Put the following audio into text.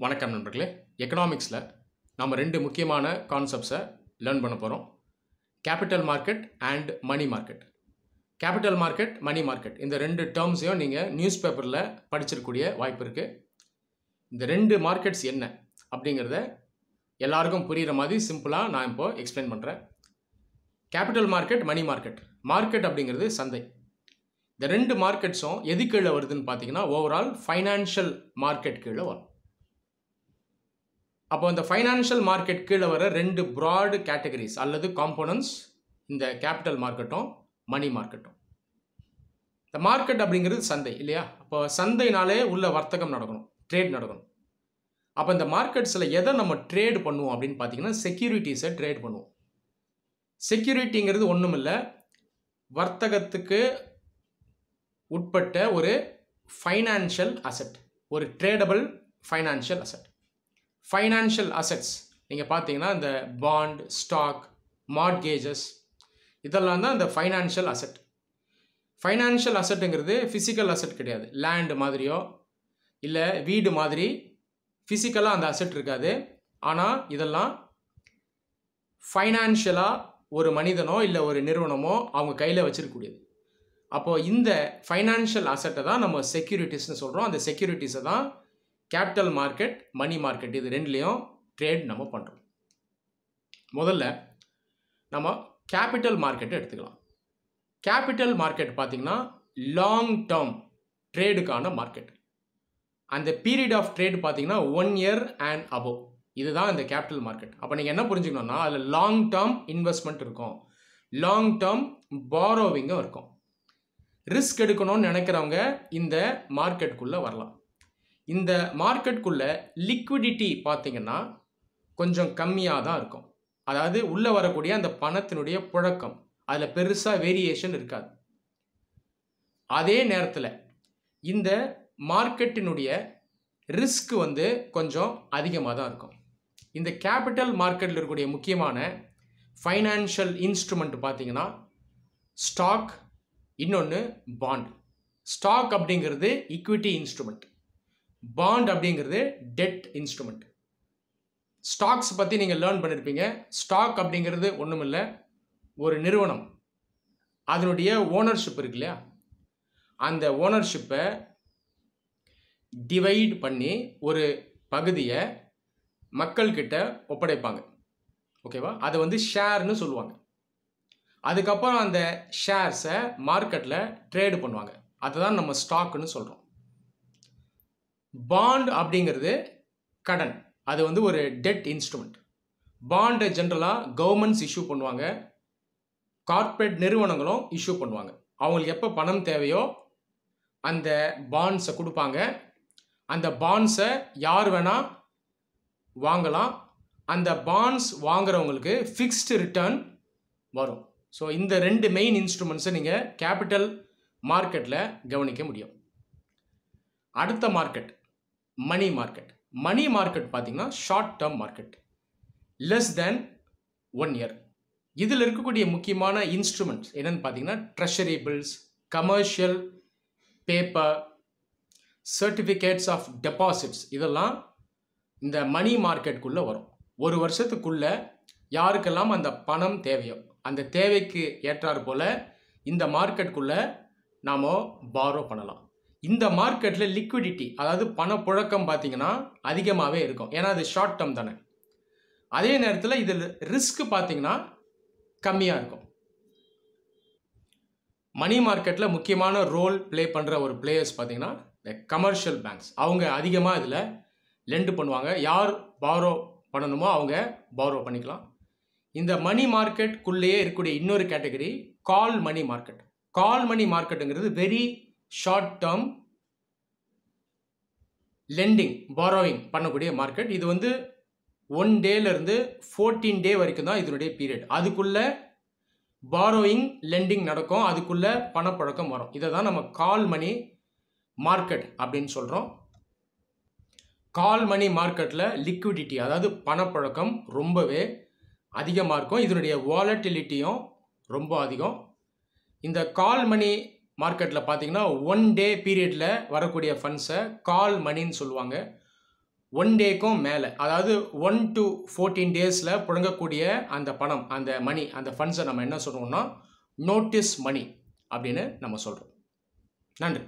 வணக்கம் நண்பர்களே. எக்கனாமிக்ஸில் நம்ம ரெண்டு முக்கியமான கான்செப்ட்ஸை லேர்ன் பண்ண போகிறோம். Capital market and money market. Capital market, money market, இந்த ரெண்டு டேர்ம்ஸையும் நீங்கள் நியூஸ் பேப்பரில் படிச்சிருக்கக்கூடிய வாய்ப்பு இருக்குது. இந்த ரெண்டு மார்க்கெட்ஸ் என்ன அப்படிங்கிறத எல்லாருக்கும் புரிகிற மாதிரி சிம்பிளாக நான் இப்போது எக்ஸ்பிளைன் பண்ணுறேன். Capital market, money market. Market அப்படிங்கிறது சந்தை. இந்த ரெண்டு மார்க்கெட்ஸும் எது கீழே வருதுன்னு பார்த்தீங்கன்னா ஓவரால் ஃபைனான்ஷியல் மார்க்கெட் கீழே வரும். அப்போ இந்த ஃபைனான்ஷியல் மார்க்கெட் கீழே வர ரெண்டு ப்ராட் கேட்டகரிஸ் அல்லது காம்போனன்ட்ஸ் இந்த கேபிட்டல் மார்க்கெட்டும் மணி மார்க்கெட்டும். இந்த மார்க்கெட் அப்படிங்கிறது சந்தை இல்லையா? அப்போ சந்தைனாலே உள்ள வர்த்தகம் நடக்கணும், ட்ரேட் நடக்கணும். அப்போ இந்த மார்க்கெட்ஸில் எதை நம்ம ட்ரேட் பண்ணுவோம் அப்படின்னு பார்த்தீங்கன்னா செக்யூரிட்டிஸை ட்ரேட் பண்ணுவோம். செக்யூரிட்டிங்கிறது ஒன்றும் இல்லை, வர்த்தகத்துக்கு உட்பட்ட ஒரு ஃபைனான்ஷியல் அசெட், ஒரு tradable financial asset. Financial assets நீங்கள் பார்த்தீங்கன்னா இந்த பாண்ட், ஸ்டாக், மார்ட்கேஜஸ், இதெல்லாம் தான் இந்த ஃபைனான்ஷியல் அசெட். ஃபைனான்ஷியல் அசெட்டுங்கிறது ஃபிசிக்கல் அசெட் கிடையாது. லேண்டு மாதிரியோ இல்லை வீடு மாதிரி ஃபிசிக்கலாக அந்த அசெட் இருக்காது. ஆனால் இதெல்லாம் ஃபைனான்ஷியலாக ஒரு மனிதனோ இல்லை ஒரு நிறுவனமோ அவங்க கையில் வச்சிருக்கக்கூடியது. அப்போது இந்த ஃபைனான்ஷியல் அசெட்டை தான் நம்ம செக்யூரிட்டிஸ்னு சொல்கிறோம். அந்த செக்யூரிட்டிஸை தான் கேபிட்டல் மார்க்கெட், மணி மார்க்கெட், இது ரெண்டுலேயும் ட்ரேட் நம்ம பண்ணுறோம். முதல்ல நம்ம கேபிட்டல் மார்க்கெட்டை எடுத்துக்கலாம். கேபிட்டல் மார்க்கெட் பார்த்திங்கன்னா லாங் டேர்ம் ட்ரேடுக்கான மார்க்கெட். அந்த பீரியட் ஆஃப் ட்ரேட் பார்த்திங்கன்னா 1 year and above. இதுதான் இந்த கேபிட்டல் மார்க்கெட். அப்போ நீங்கள் என்ன புரிஞ்சுக்கணும்னா அதில் லாங் டேர்ம் இன்வெஸ்ட்மெண்ட் இருக்கும், லாங் டேர்ம் பாரோவிங்கும் இருக்கும். ரிஸ்க் எடுக்கணும்னு நினைக்கிறவங்க இந்த மார்க்கெட்டுக்குள்ளே வரலாம். இந்த மார்க்கெட்டுக்குள்ளே லிக்விடிட்டி பார்த்திங்கன்னா கொஞ்சம் கம்மியாக தான் இருக்கும். அதாவது உள்ளே வரக்கூடிய அந்த பணத்தினுடைய புழக்கம் அதில் பெருசாக வேரியேஷன் இருக்காது. அதே நேரத்தில் இந்த மார்க்கெட்டினுடைய ரிஸ்க் கொஞ்சம் அதிகமாக தான் இருக்கும். இந்த கேபிட்டல் மார்க்கெட்டில் இருக்கக்கூடிய முக்கியமான ஃபைனான்ஷியல் இன்ஸ்ட்ருமெண்ட் பார்த்திங்கன்னா ஸ்டாக், இன்னொன்று பாண்ட். ஸ்டாக் அப்படிங்கிறது ஈக்விட்டி இன்ஸ்ட்ருமெண்ட், பாண்ட் அப்படிங்கிறது டெட் இன்ஸ்ட்ருமெண்ட். ஸ்டாக்ஸ் பற்றி நீங்கள் லேர்ன் பண்ணியிருப்பீங்க. ஸ்டாக் அப்படிங்கிறது ஒன்றும் இல்லை, ஒரு நிறுவனம் அதனுடைய ஓனர்ஷிப் இருக்கு இல்லையா, அந்த ஓனர்ஷிப்பை டிவைட் பண்ணி ஒரு பகுதியை மக்கள்கிட்ட ஒப்படைப்பாங்க. ஓகேவா? அதை ஷேர்னு சொல்லுவாங்க. அதுக்கப்புறம் அந்த ஷேர்ஸை மார்க்கெட்டில் ட்ரேடு பண்ணுவாங்க. அதுதான் நம்ம ஸ்டாக்குன்னு சொல்கிறோம். பாண்ட் அப்படிங்கிறது கடன், அது ஒரு டெட் இன்ஸ்ட்ருமெண்ட். பாண்டை ஜென்ரலாக கவர்மெண்ட்ஸ் இஷ்யூ பண்ணுவாங்க, கார்ப்பரேட் நிறுவனங்களும் இஷ்யூ பண்ணுவாங்க. அவங்களுக்கு எப்போ பணம் தேவையோ அந்த பாண்ட்ஸை கொடுப்பாங்க. அந்த பாண்ட்ஸை யார் வேணால் வாங்கலாம். அந்த பாண்ட்ஸ் வாங்குறவங்களுக்கு ஃபிக்ஸ்டு ரிட்டர்ன் வரும். ஸோ இந்த ரெண்டு மெயின் இன்ஸ்ட்ருமெண்ட்ஸை நீங்கள் கேபிட்டல் மார்க்கெட்டில் கவனிக்க முடியும். அடுத்த market money market. Money market பார்த்திங்கன்னா short term market, less than 1 year. இதில் இருக்கக்கூடிய முக்கியமான இன்ஸ்ட்ருமெண்ட்ஸ் என்னென்னு பார்த்தீங்கன்னா treasury bills, commercial paper, certificates of deposits, இதெல்லாம் இந்த மணி மார்க்கெட்டுக்குள்ளே வரும். ஒரு வருஷத்துக்குள்ளே யாருக்கெல்லாம் அந்த பணம் தேவையோ அந்த தேவைக்கு ஏற்றாறு போல் இந்த மார்க்கெட்டுக்குள்ளே நாம் பாரோ பண்ணலாம். இந்த மார்க்கெட்டில் லிக்விடிட்டி, அதாவது பணப்புழக்கம் பார்த்திங்கன்னா அதிகமாகவே இருக்கும். ஏன்னா அது ஷார்ட் டேர்ம் தானே. அதே நேரத்தில் இதில் ரிஸ்க் பார்த்திங்கன்னா கம்மியாக இருக்கும். மணி மார்க்கெட்டில் முக்கியமான ரோல் ப்ளே பண்ணுற ஒரு பிளேயர்ஸ் பார்த்திங்கன்னா இந்த கமர்ஷியல் பேங்க்ஸ். அவங்க அதிகமாக இதில் லெண்டு பண்ணுவாங்க. யார் பாரோ பண்ணணுமோ அவங்க பாரோ பண்ணிக்கலாம். இந்த மணி மார்க்கெட்டுக்குள்ளேயே இருக்கக்கூடிய இன்னொரு category call money market. Call money மார்க்கெட்டுங்கிறது very short term lending, borrowing பண்ணக்கூடிய மார்க்கெட். இது 1 டேலேருந்து 14 டே வரைக்கும் தான் இதனுடைய பீரியட். அதுக்குள்ளே பாரோயிங், லெண்டிங் நடக்கும், அதுக்குள்ளே பணப்பழக்கம் வரும். இதை தான் நம்ம கால் மணி மார்க்கெட் அப்படின்னு சொல்கிறோம். கால் மணி மார்க்கெட்டில் லிக்விடிட்டி, அதாவது பணப்பழக்கம் ரொம்பவே அதிகமாக இருக்கும். இதனுடைய வாலட்டிலிட்டியும் ரொம்ப அதிகம். இந்த கால் மணி மார்க்கெட்டில் பார்த்தீங்கன்னா 1 டே பீரியடில் வரக்கூடிய ஃபண்ட்ஸை கால் மணின்னு சொல்லுவாங்க. 1 டேக்கும் மேலே, அதாவது 1 to 14 டேஸில் புழங்கக்கூடிய அந்த பணம், அந்த மணி, அந்த ஃபண்ட்ஸை நம்ம என்ன சொல்கிறோம்னா நோட்டீஸ் மணி அப்படின்னு நம்ம சொல்கிறோம். நன்றி.